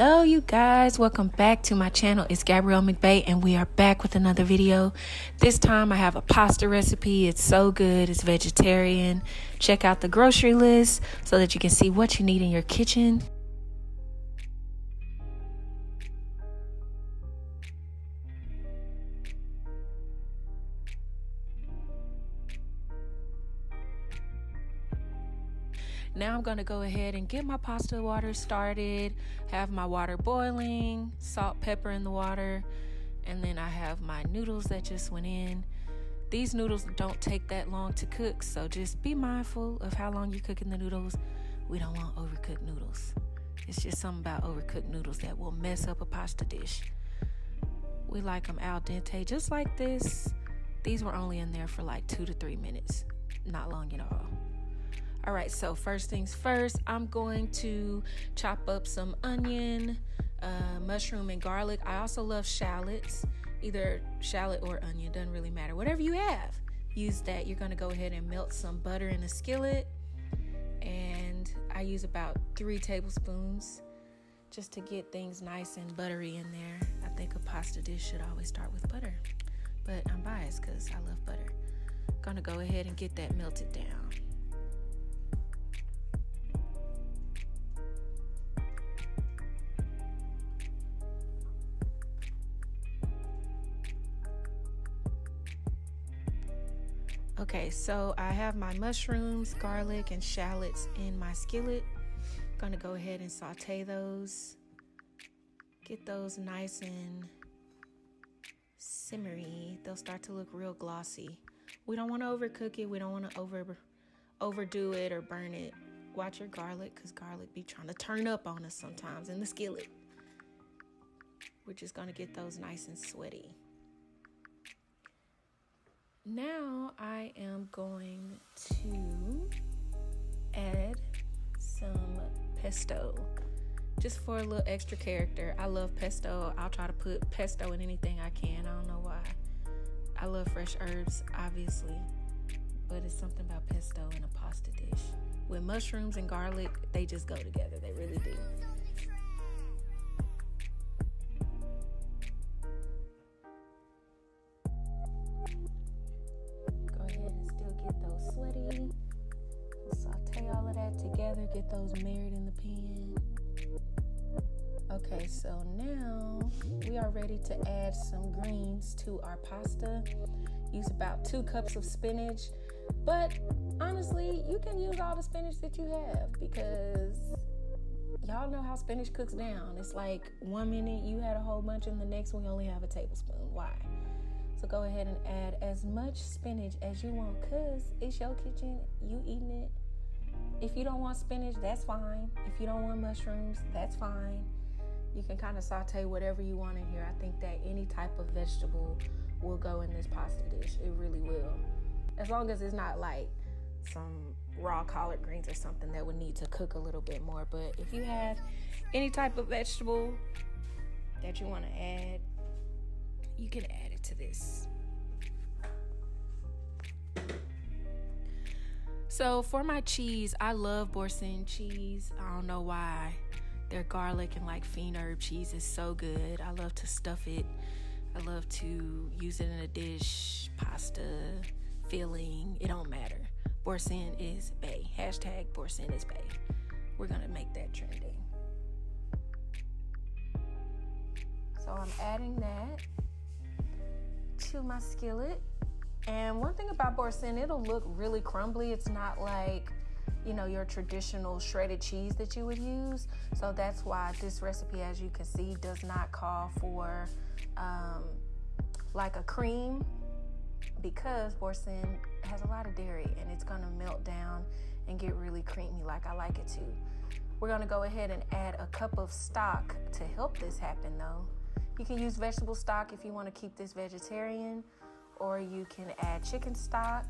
Hello you guys, welcome back to my channel. It's Gabrielle McBay and we are back with another video. This time I have a pasta recipe. It's so good, it's vegetarian. Check out the grocery list so that you can see what you need in your kitchen. Now I'm going to go ahead and get my pasta water started, have my water boiling, salt, pepper in the water, and then I have my noodles that just went in. These noodles don't take that long to cook, so just be mindful of how long you're cooking the noodles. We don't want overcooked noodles. It's just something about overcooked noodles that will mess up a pasta dish. We like them al dente, just like this. These were only in there for like 2 to 3 minutes, not long at all. All right, so first things first, I'm going to chop up some onion, mushroom, and garlic. I also love shallots, either shallot or onion, doesn't really matter. Whatever you have, use that. You're going to go ahead and melt some butter in a skillet, and I use about 3 tablespoons just to get things nice and buttery in there. I think a pasta dish should always start with butter, but I'm biased because I love butter. Going to go ahead and get that melted down. Okay, so I have my mushrooms, garlic, and shallots in my skillet. I'm gonna go ahead and saute those. Get those nice and simmery. They'll start to look real glossy. We don't want to overcook it. We don't want to overdo it or burn it. Watch your garlic, because garlic be trying to turn up on us sometimes in the skillet. We're just gonna get those nice and sweaty. Now I am going to add some pesto, just for a little extra character. I love pesto. I'll try to put pesto in anything I can. I don't know why. I love fresh herbs, obviously, but it's something about pesto in a pasta dish. With mushrooms and garlic, they just go together. They really do. Saute all of that together, get those married in the pan. Okay, so now we are ready to add some greens to our pasta. Use about 2 cups of spinach, but honestly, you can use all the spinach that you have because y'all know how spinach cooks down. It's like 1 minute you had a whole bunch and the next one you only have a tablespoon. Why? So go ahead and add as much spinach as you want because it's your kitchen, you eating it. If you don't want spinach, that's fine. If you don't want mushrooms, that's fine. You can kind of saute whatever you want in here. I think that any type of vegetable will go in this pasta dish. It really will. As long as it's not like some raw collard greens or something that would need to cook a little bit more. But if you have any type of vegetable that you want to add, you can add it to this. So for my cheese, I love Boursin cheese. I don't know why. Their garlic and like fiend herb cheese is so good. I love to stuff it. I love to use it in a dish, pasta, filling. It don't matter. Boursin is bae. Hashtag Boursin is bae. We're gonna make that trending. So I'm adding that to my skillet. And one thing about Boursin, it'll look really crumbly. It's not like, you know, your traditional shredded cheese that you would use. So that's why this recipe, as you can see, does not call for like a cream, because Boursin has a lot of dairy and it's gonna melt down and get really creamy like I like it to. We're gonna go ahead and add a cup of stock to help this happen though. You can use vegetable stock if you want to keep this vegetarian, or you can add chicken stock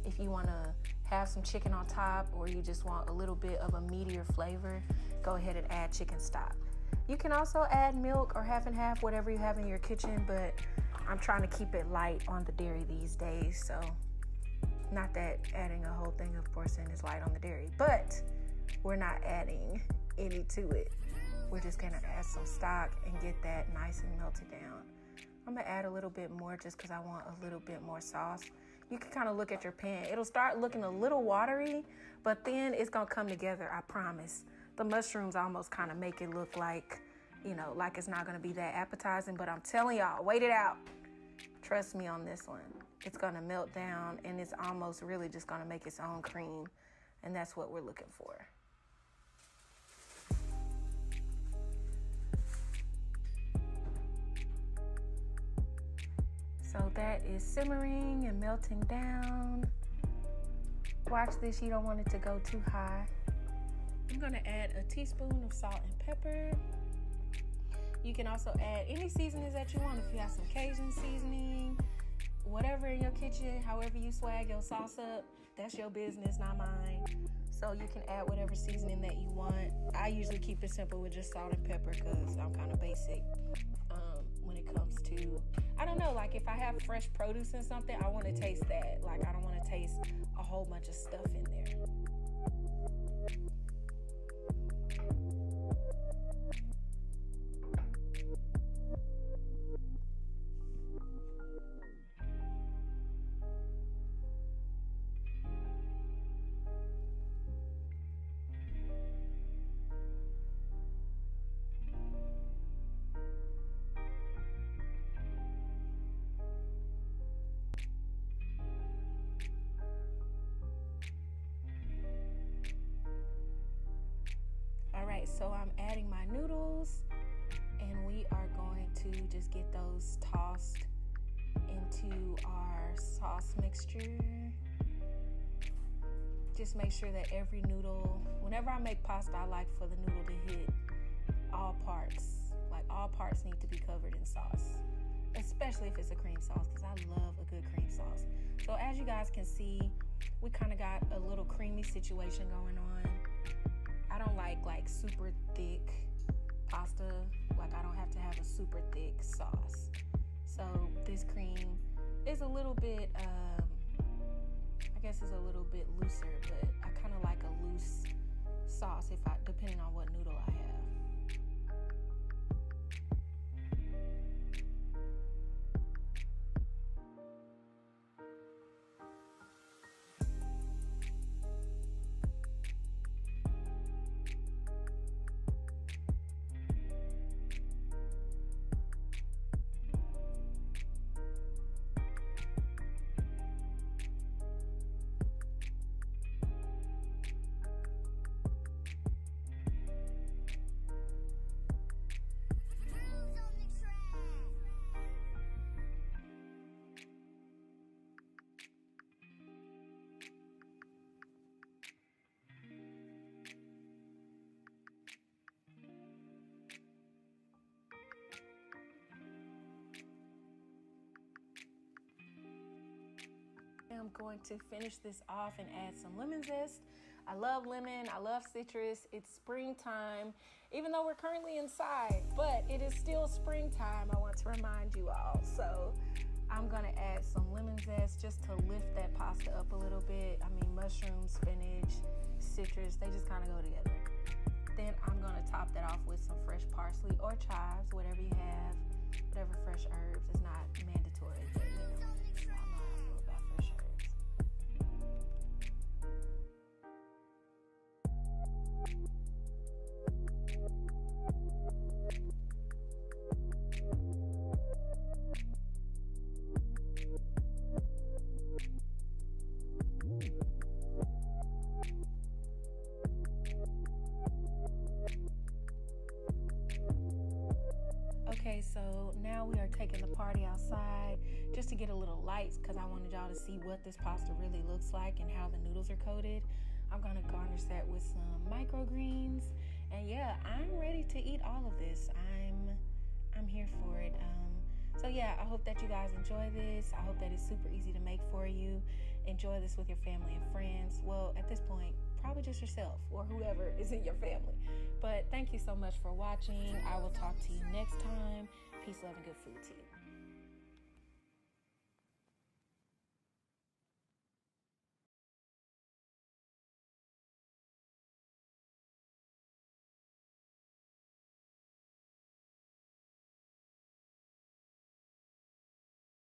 if you want to have some chicken on top, or you just want a little bit of a meatier flavor. Go ahead and add chicken stock. You can also add milk or half and half, whatever you have in your kitchen, but I'm trying to keep it light on the dairy these days. So not that adding a whole thing of Boursin is light on the dairy, but we're not adding any to it. we're just gonna add some stock and get that nice and melted down. I'm gonna add a little bit more just because I want a little bit more sauce. You can kind of look at your pan. It'll start looking a little watery, but then it's gonna come together, I promise. The mushrooms almost kind of make it look like, you know, like it's not gonna be that appetizing, but I'm telling y'all, wait it out. Trust me on this one. It's gonna melt down and it's almost really just gonna make its own cream. And that's what we're looking for. So that is simmering and melting down. Watch this, you don't want it to go too high. I'm gonna add a teaspoon of salt and pepper. You can also add any seasonings that you want. If you have some Cajun seasoning, whatever in your kitchen, however you swag your sauce up, that's your business, not mine. So you can add whatever seasoning that you want. I usually keep it simple with just salt and pepper because I'm kind of basic when it comes to, I don't know, like if I have fresh produce and something, I want to taste that. Like I don't want to taste a whole bunch of stuff in there. So I'm adding my noodles and we are going to just get those tossed into our sauce mixture. Just make sure that every noodle, whenever I make pasta, I like for the noodle to hit all parts. Like all parts need to be covered in sauce, especially if it's a cream sauce, because I love a good cream sauce. So as you guys can see, we kind of got a little creamy situation going on. I don't like super thick pasta. Like I don't have to have a super thick sauce. So this cream is a little bit, I guess it's a little bit looser, but I kind of like a loose sauce depending on what noodle I have. I'm going to finish this off and add some lemon zest. I love lemon, I love citrus. It's springtime, even though we're currently inside, but it is still springtime, I want to remind you all. So I'm gonna add some lemon zest just to lift that pasta up a little bit. I mean, mushrooms, spinach, citrus, they just kind of go together. Then I'm gonna top that off with some fresh parsley or chives, whatever you have, whatever fresh herbs. Is not mandatory, but you know, y'all know how I feel about fresh herbs. Okay, so now we are taking the party outside just to get a little lights because I wanted y'all to see what this pasta really looks like and how the noodles are coated. I'm gonna garnish that with some microgreens, and yeah, I'm ready to eat all of this. I'm here for it. So yeah, I hope that you guys enjoy this. I hope that it's super easy to make for you. Enjoy this with your family and friends. Well, at this point, probably just yourself or whoever is in your family. But thank you so much for watching. I will talk to you next time. Peace, love, and good food to you.